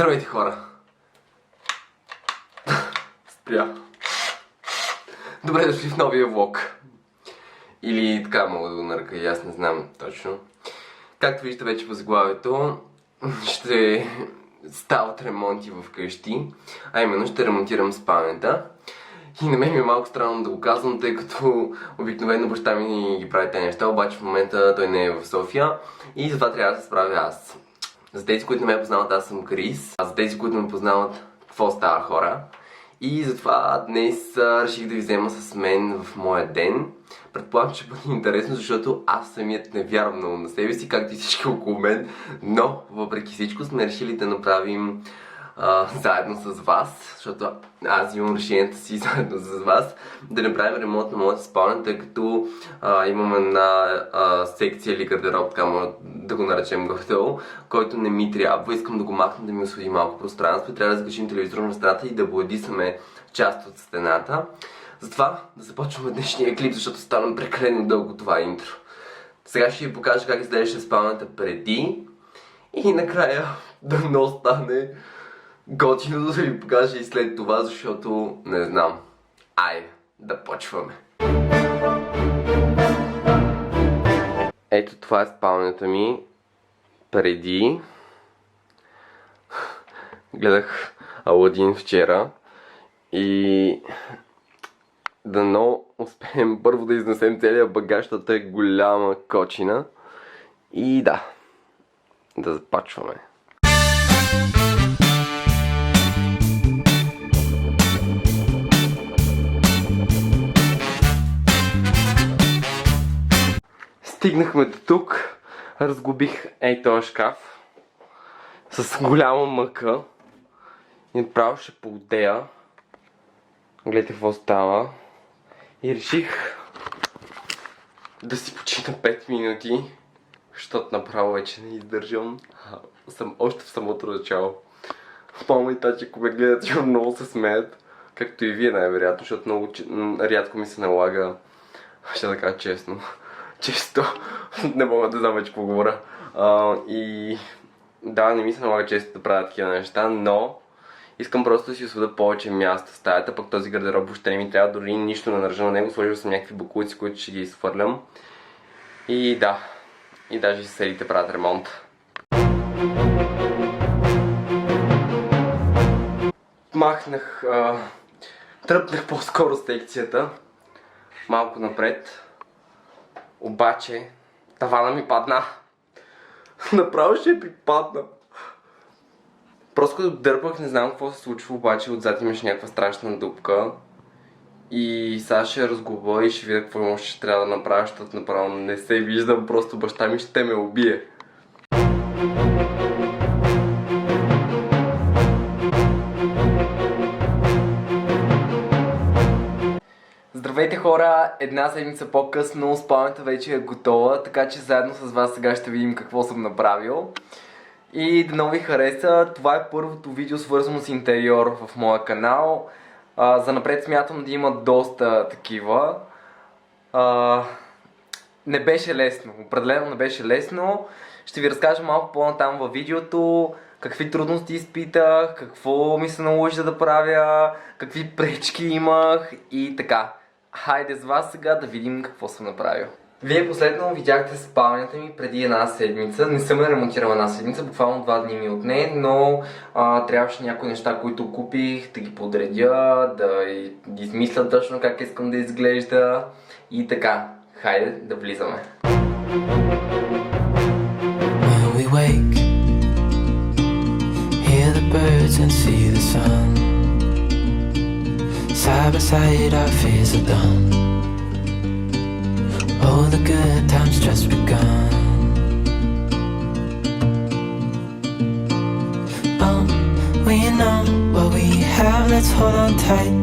Здравейте, хора! Спря. Добре дошли в новия влог. Или така мога да го нарека, и аз не знам точно. Както виждате вече по заглавието, ще стават ремонти в къщи. А именно ще ремонтирам спалнята. И на мен ми е малко странно да го казвам, тъй като обикновено баща ми ги прави тези неща, обаче в момента той не е в София и затова трябва да се справя аз. За тези, които не ме познават, аз съм Крис. А за тези, които ме познават, какво става, хора? И затова днес реших да ви взема с мен в моя ден. Предполагам, че ще бъде интересно, защото аз самият не вярвам много на себе си, както и всички около мен. Но, въпреки всичко, сме решили да направим заедно с вас, защото аз имам решението си заедно с вас да направим ремонт на моята спалня, тъй като имам една секция или гардероб, така може да го наречем горе-долу, който не ми трябва. Искам да го махна, да ми освободи малко пространство. Трябва да закачим телевизор на стената и да бладисаме част от стената. Затова да започваме днешния клип, защото стана прекалено дълго това интро. Сега ще ви покажа как изглеждаше спалнята преди и накрая дано стане готино да ви покажа и след това, защото не знам. Айде, да почваме. Ето това е спалнята ми преди. Гледах Аладин вчера и дано успеем първо да изнесем целия багаж, защото е голяма кочина. И да започваме. Стигнахме до тук, разглобих този шкаф с голяма мъка и направо ще поудея. Гледайте какво става. И реших да си почина 5 минути, защото направо вече не издържам. Съм още в самото начало. Мама и тачи, ако ме гледат, ще много се смеят. Както и вие най-вероятно, защото много рядко ми се налага, ще да кажа честно. Често не мога да знам вече какво говоря. И да, не ми се налага често да правя такива неща, но искам просто да си освободя повече място в стаята, пък този гардероб въобще не ми трябва, дори нищо не държа на него, сложил съм някакви бокуци, които ще ги изхвърлям. И да, и даже съседите правят ремонт. Махнах, тръпнах по-скоро секцията, малко напред. Обаче, тавана ми падна. Направо ще припадна. Просто като дърпах, не знам какво се случва, обаче отзад имаш някаква страшна дупка. И сега ще разговаря и ще видя какво ще трябва да направя, защото направо не се виждам, просто баща ми ще ме убие. Здравейте, хора! Една седмица по-късно спалнята вече е готова, така че заедно с вас сега ще видим какво съм направил. И дано ви хареса. Това е първото видео свързано с интериор в моя канал. Занапред смятам да има доста такива. Не беше лесно, определено не беше лесно. Ще ви разкажа малко по-натам във видеото какви трудности изпитах, какво ми се наложи да правя, какви пречки имах и така. Хайде с вас сега да видим какво съм направил. Вие последно видяхте спалнята ми преди една седмица. Не съм я ремонтирала една седмица, буквално 2 дни ми отне, но трябваше някои неща, които купих, да ги подредя, да измисля точно как искам да изглежда и така. Хайде да влизаме. We wake, hear the birds and see the sun. Side by side our fears are done. Oh, the good times just begun. We know what we have, let's hold on tight.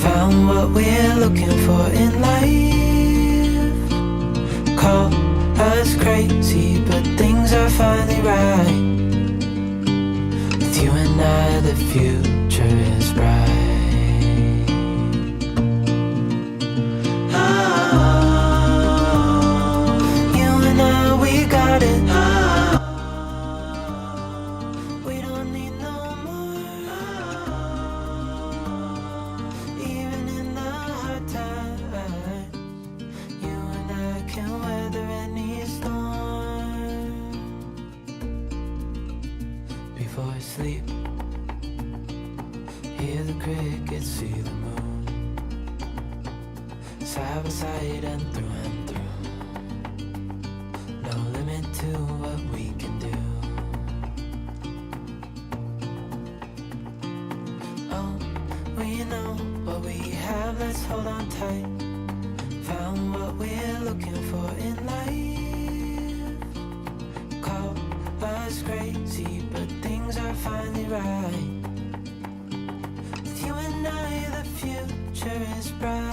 Found what we're looking for in life. Call us crazy, but things are finally right. With you and I, the future is bright. You and I, we got it. We don't need no sleep. Hear the crickets, see the moon. Side by side and through. No limit to what we can do. Oh, we know what we have, let's hold on tight. Found what we're looking for in life. Call us crazy, but things are finally right. With you and I, the future is bright.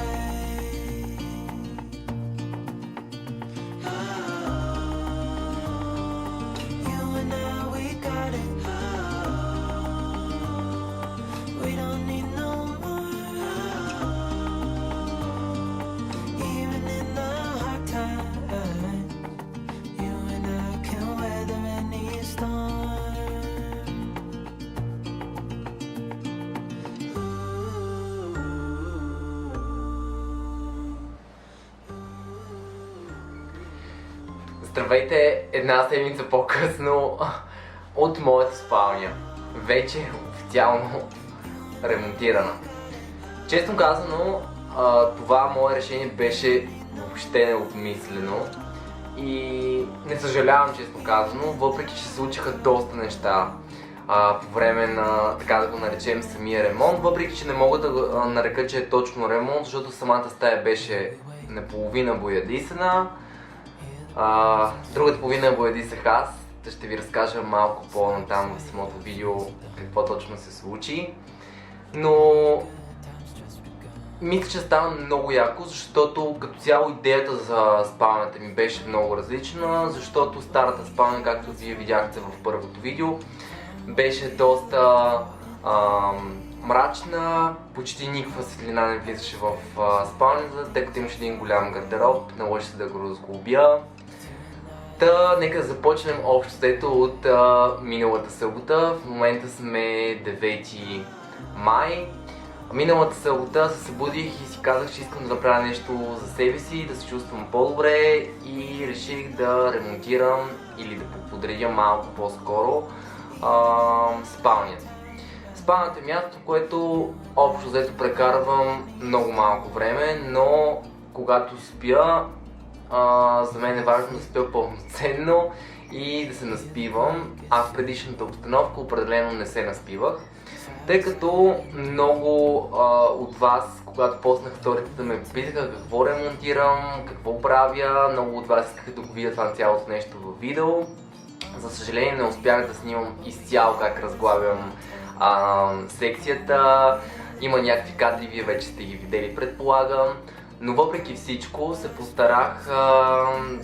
You and I, we got it. We don't need no more. Even in the hard times, you and I can weather any storm. Здравейте, една седмица по-късно от моята спалня. Вече официално ремонтирана. Честно казано, това мое решение беше въобще необмислено и не съжалявам, честно казано, въпреки че се случиха доста неща по време на, така да го наречем, самия ремонт, въпреки че не мога да го нарека, че е точно ремонт, защото самата стая беше наполовина боядисана. Другата половина боядисах аз. Ще ви разкажа малко по-натам в самото видео какво точно се случи. Но мисля, че стана много яко, защото като цяло идеята за спалнята ми беше много различна, защото старата спалня, както вие видяхте в първото видео, беше доста мрачна, почти никаква светлина не влизаше в спалнята, тъй като имаше един голям гардероб, наложи се да го разглобя. Та, нека да започнем общо взето от миналата събота. В момента сме 9 май. Миналата събота се събудих и си казах, че искам да направя нещо за себе си, да се чувствам по-добре и реших да ремонтирам или да подредя малко по-скоро спалнята. Спалнята е място, което общо взето прекарвам много малко време, но когато спя, за мен е важно да спя пълноценно и да се наспивам, а в предишната обстановка определено не се наспивах. Тъй като много от вас, когато поснах сторите, ме попитаха какво ремонтирам, какво правя, много от вас искаха да го видят това цялото нещо в видео. За съжаление не успях да снимам изцяло как разглабям секцията. Има някакви кадри, вие вече сте ги видели, предполагам. Но въпреки всичко се постарах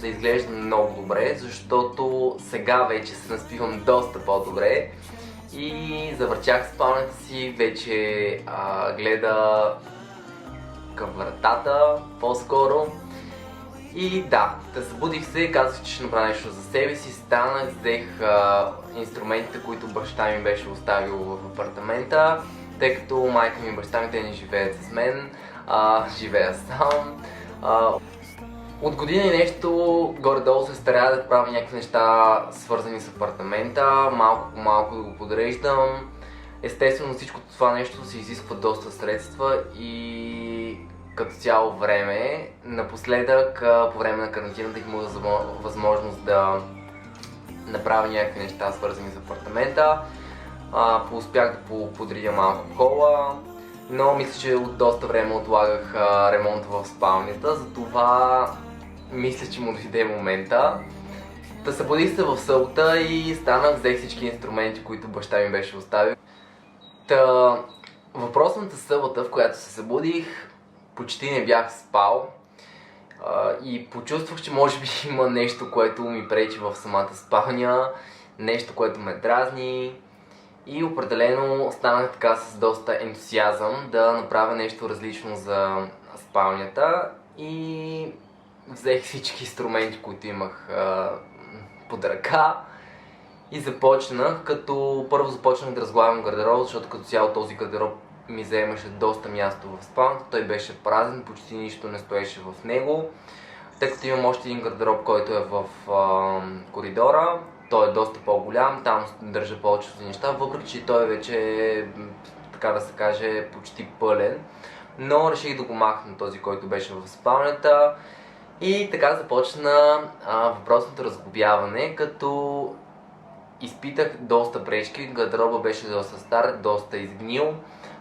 да изглеждам много добре, защото сега вече се наспивам доста по-добре и завъртях спалнята си, вече гледа към вратата по-скоро. И да, събудих се, казах, че ще направя нещо за себе си, станах, взех инструментите, които баща ми беше оставил в апартамента, тъй като майка ми и баща ми те не живеят с мен. Живея сам. От година и нещо горе-долу се старая да правя някакви неща, свързани с апартамента, малко по малко да го подреждам. Естествено всичко това нещо се изисква доста средства и като цяло време. Напоследък, по време на карантината, имах възможност да направя някакви неща, свързани с апартамента. Успях да подредя малко хола. Но мисля, че от доста време отлагах ремонта в спалнята, затова мисля, че му дойде момента. Та събудих се в събота и станах, взех всички инструменти, които баща ми беше оставил. Та въпросната събота, в която се събудих, почти не бях спал и почувствах, че може би има нещо, което ми пречи в самата спалня, нещо, което ме дразни. И определено станах така с доста ентусиазъм да направя нещо различно за спалнята и взех всички инструменти, които имах под ръка и започнах, като първо започнах да разглавям гардероб, защото като цяло този гардероб ми заемаше доста място в спалнята, той беше празен, почти нищо не стоеше в него, тъй като имам още един гардероб, който е в коридора. той е доста по-голям, там държа повече неща, въпреки че той вече е, така да се каже, почти пълен. Но реших да го махна този, който беше в спалнята. И така започна въпросното разглобяване, като изпитах доста пречки. Гардероба беше доста стар, доста изгнил.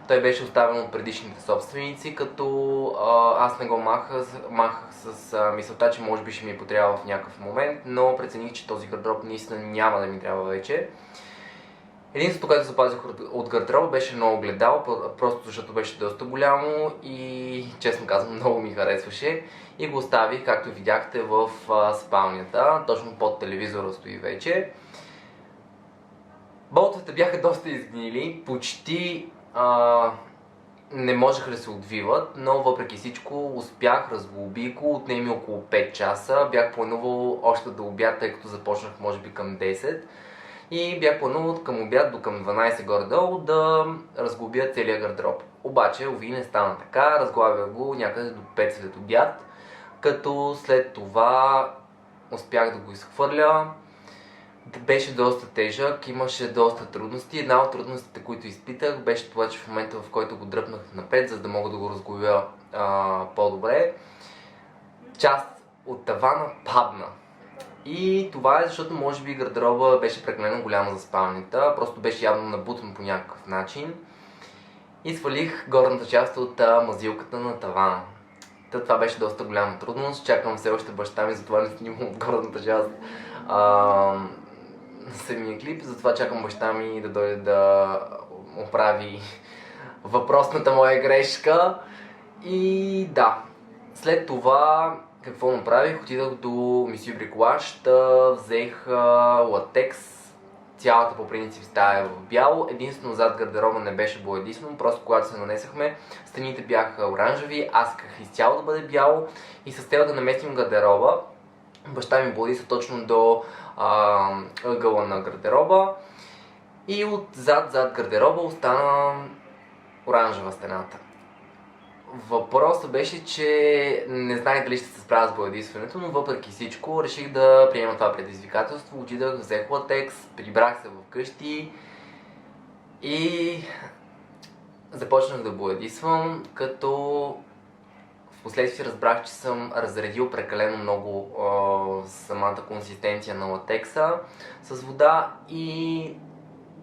Той беше оставен от предишните собственици, като аз не го махах с мисълта, че може би ще ми потрябва в някакъв момент, но прецених, че този гардероб наистина няма да ми трябва вече. Единството, което запазих от гардероба, беше едно огледало, просто защото беше доста голямо и честно казвам много ми харесваше. И го оставих, както видяхте, в спалнята, точно под телевизора стои вече. Болтовете бяха доста изгнили, почти не можеха да се отвиват, но въпреки всичко успях, разглобих го, отнеми около 5 часа. Бях планувал още до обяд, тъй като започнах може би към 10. И бях планувал от към обяд до към 12 горе-долу да разглобя целия гардероб. Обаче, уви, не стана така, разглабях го някъде до 5 след обяд, като след това успях да го изхвърля. Беше доста тежък, имаше доста трудности. Една от трудностите, които изпитах, беше това, че в момента, в който го дръпнах напред, за да мога да го разглобя по-добре, част от тавана падна. И това е защото може би гардероба беше прекалено голяма за спалнята, просто беше явно набутан по някакъв начин. И свалих горната част от мазилката на тавана. Това беше доста голяма трудност, чакам все още баща ми, затова не снимам от горната част самия клип, затова чакам баща ми да дойде да оправи въпросната моя грешка. И да, след това какво направих? Отидах до Monsieur Bricolage, взех латекс, цялата по принцип стая в бяло, единствено зад гардероба не беше боядисано, просто когато се нанесахме, стените бяха оранжеви, аз исках изцяло да бъде бяло и с цел да наместим гардероба, баща ми боядиса точно до ъгъла на гардероба и зад гардероба остана оранжева стената. Въпросът беше, че не знаех дали ще се справя с боядисването, но въпреки всичко реших да приема това предизвикателство. Отидах, взех латекс, прибрах се вкъщи и започнах да боядисвам, като впоследствие разбрах, че съм разредил прекалено много самата консистенция на латекса с вода и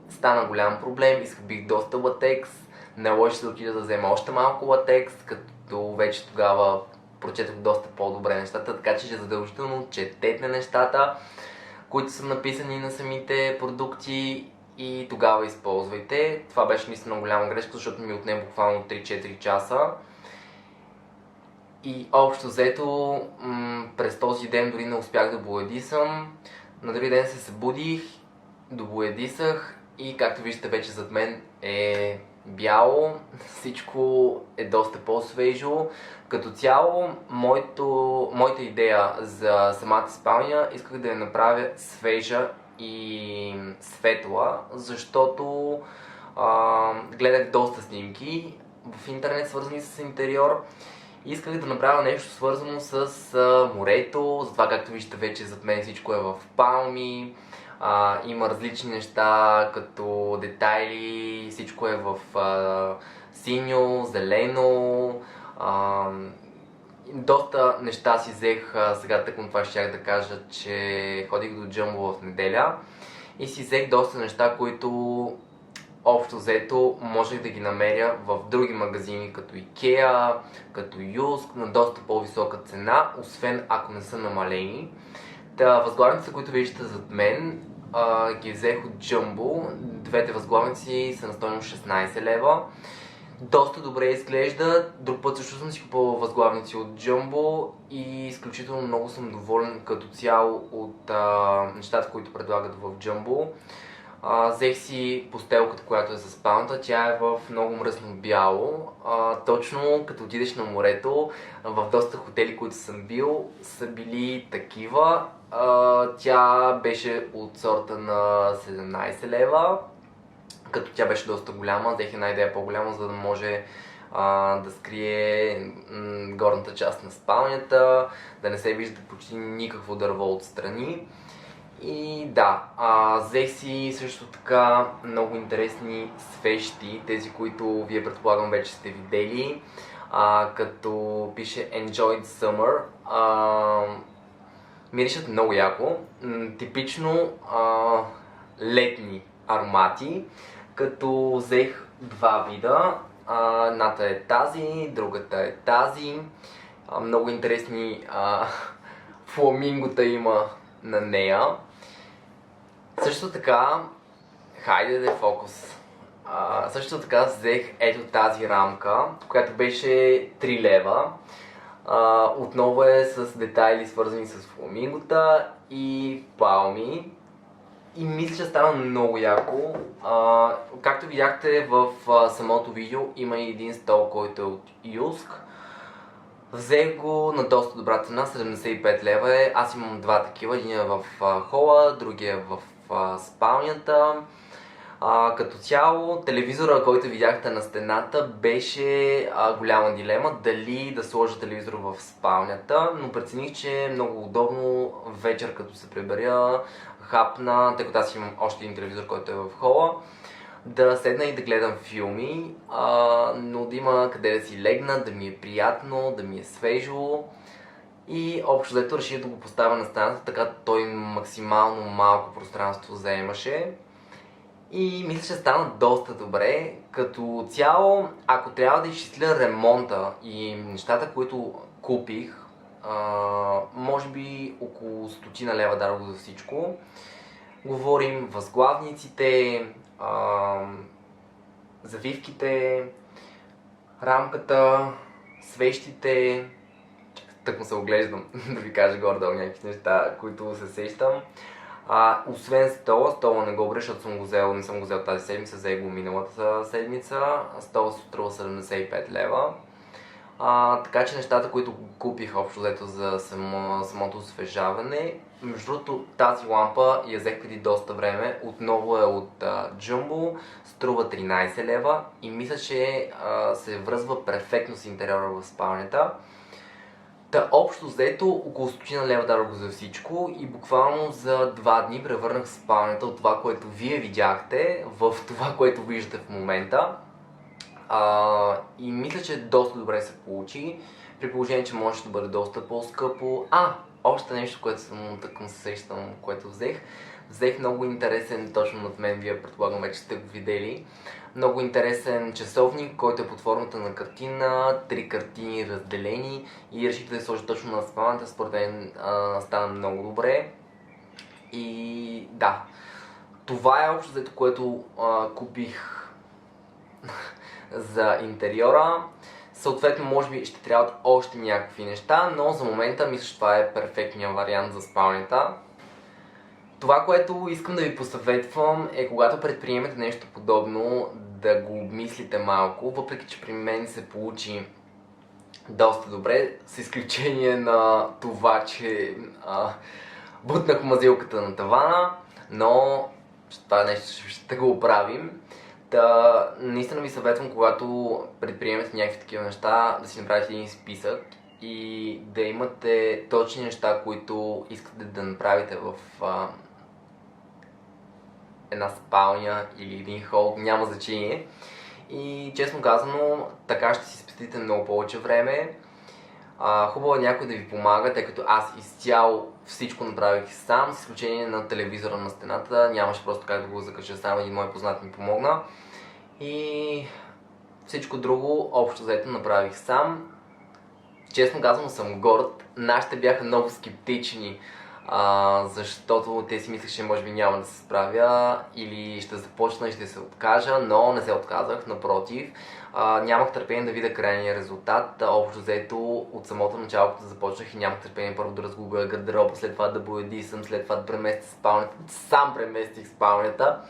стана голям проблем. Изхабих доста латекс, наложи се да отида да взема още малко латекс, като вече тогава прочетох доста по-добре нещата, така че задължително четете нещата, които са написани на самите продукти и тогава използвайте. Това беше наистина голяма грешка, защото ми отне буквално 3-4 часа. И общо взето, през този ден дори не успях да боядисам. На други ден се събудих, добоядисах и както виждате вече зад мен е бяло. Всичко е доста по-свежо. Като цяло, моята идея за самата спалня исках да я направя свежа и светла, защото гледах доста снимки в интернет, свързани с интериор. Исках да направя нещо свързано с морето, затова както виждате вече зад мен всичко е в палми, има различни неща като детайли, всичко е в синьо, зелено, доста неща си взех, сега тъкмо това щях да кажа, че ходих до Джъмбо в неделя и си взех доста неща, които общо взето можех да ги намеря в други магазини, като Ikea, като Юск, на доста по-висока цена, освен ако не са намалени. Възглавниците, които виждате зад мен, ги взех от Jumbo. Двете възглавници са на стойност 16 лева. Доста добре изглеждат. Друг път също съм си купувал възглавници от Jumbo и изключително много съм доволен като цяло от нещата, които предлагат в Jumbo. Взех си постелката, която е за спалната. Тя е в много мръсно бяло. Точно като отидеш на морето, в доста хотели, които съм бил, са били такива. Тя беше от сорта на 17 лева, като тя беше доста голяма. Взех една идея по-голяма, за да може да скрие горната част на спалнята, да не се вижда почти никакво дърво отстрани. И да, взех си също така много интересни свещи, тези, които вие предполагам вече сте видели, като пише Enjoy Summer. Миришат много яко, типично летни аромати, като взех два вида. Едната е тази, другата е тази. Много интересни фламингота има на нея. Също така, хайде да е фокус. Също така взех ето тази рамка, която беше 3 лева. Отново е с детайли свързани с фламингота и палми. И мисля, че стана много яко. Както видяхте в самото видео, има и един стол, който е от Юск. Взех го на доста добра цена, 75 лева е. Аз имам два такива, един е в хола, другия е в спалнята. Като цяло, телевизора, който видяхте на стената, беше голяма дилема дали да сложа телевизора в спалнята, но прецених, че е много удобно вечер, като се приберя, хапна, тъй като аз имам още един телевизор, който е в хола, да седна и да гледам филми, но да има къде да си легна, да ми е приятно, да ми е свежо. И общо взето реших да го поставя на стената, така той максимално малко пространство заемаше. И мисля, че стана доста добре. Като цяло, ако трябва да изчисля ремонта и нещата, които купих, може би около 100 лева дадох за всичко. Говорим възглавниците, завивките, рамката, свещите. Тъкмо се оглеждам да ви кажа горе-долу някакви неща, които се сещам. Освен стола не го бреша, защото съм го взел, не съм го взел тази седмица, взех го миналата седмица. Стола се струва 75 лева. Така че нещата, които купих общо взето за самото освежаване. Между другото, тази лампа я взех преди доста време, отново е от Jumbo, струва 13 лева и мисля, че се връзва перфектно с интериора в спалнята. Общо взето около 100 лева дадох за всичко и буквално за 2 дни превърнах спалнята от това, което вие видяхте, в това, което виждате в момента. И мисля, че доста добре се получи, при положение, че може да бъде доста по-скъпо. Още нещо, което съм тъкъм се сещам, което взех. Взех много интересен, точно над мен, вие предполагам вече сте го видели. Много интересен часовник, който е под формата на картина, 3 картини разделени и реших да я сложа точно на спалнята, според мен стана много добре. И да, това е общо взето, което купих за интериора. Съответно, може би ще трябват още някакви неща, но за момента мисля, че това е перфектният вариант за спалнята. Това, което искам да ви посъветвам е, когато предприемете нещо подобно, да го обмислите малко, въпреки че при мен се получи доста добре, с изключение на това, че бутнах мазилката на тавана, но това нещо ще го оправим. Наистина ви съветвам, когато предприемете някакви такива неща, да си направите един списък и да имате точни неща, които искате да направите в една спалня или един хол, няма значение. И честно казано, така ще си спестите много повече време. Хубаво е някой да ви помага, тъй като аз изцяло всичко направих сам, с изключение на телевизора на стената. Нямаше просто как да го закача сам, един мой познат ми помогна. И всичко друго общо взето направих сам. Честно казано съм горд. Нашите бяха много скептични, защото те си мислех, че може би няма да се справя или ще започна и ще се откажа, но не се отказах, напротив. Нямах търпение да видя крайния резултат. Общо взето от самото начало, като започнах и нямах търпение първо да разгугля гардероба, след това да боядисам, след това да преместя спалнята. Сам преместих спалнята.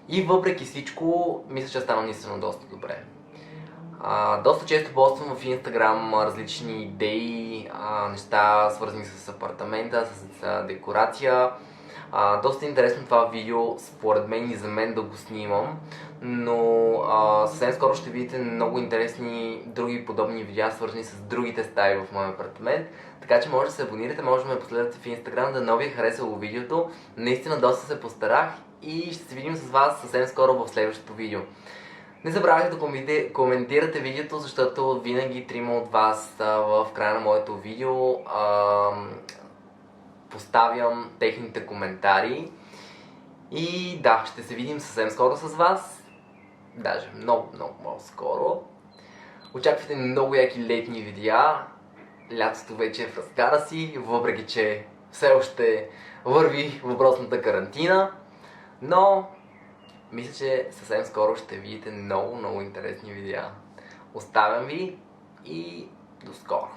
И въпреки всичко, мисля, че стана наистина доста добре. Доста често поствам в Instagram различни идеи, неща свързани с апартамента, с декорация. Доста интересно това видео, според мен и за мен да го снимам, но съвсем скоро ще видите много интересни други подобни видеа, свързани с другите стаи в моя апартамент. Така че може да се абонирате, може да ме последвате в Instagram, да много ви е харесало видеото. Наистина доста се постарах и ще се видим с вас съвсем скоро в следващото видео. Не забравяйте да коментирате видеото, защото винаги трима от вас в края на моето видео поставям техните коментари. И да, ще се видим съвсем скоро с вас. Даже много скоро. Очаквайте много яки летни видеа. Лятото вече е в разгара си, въпреки че все още върви въпросната карантина. Но мисля, че съвсем скоро ще видите много интересни видеа. Оставям ви и до скоро!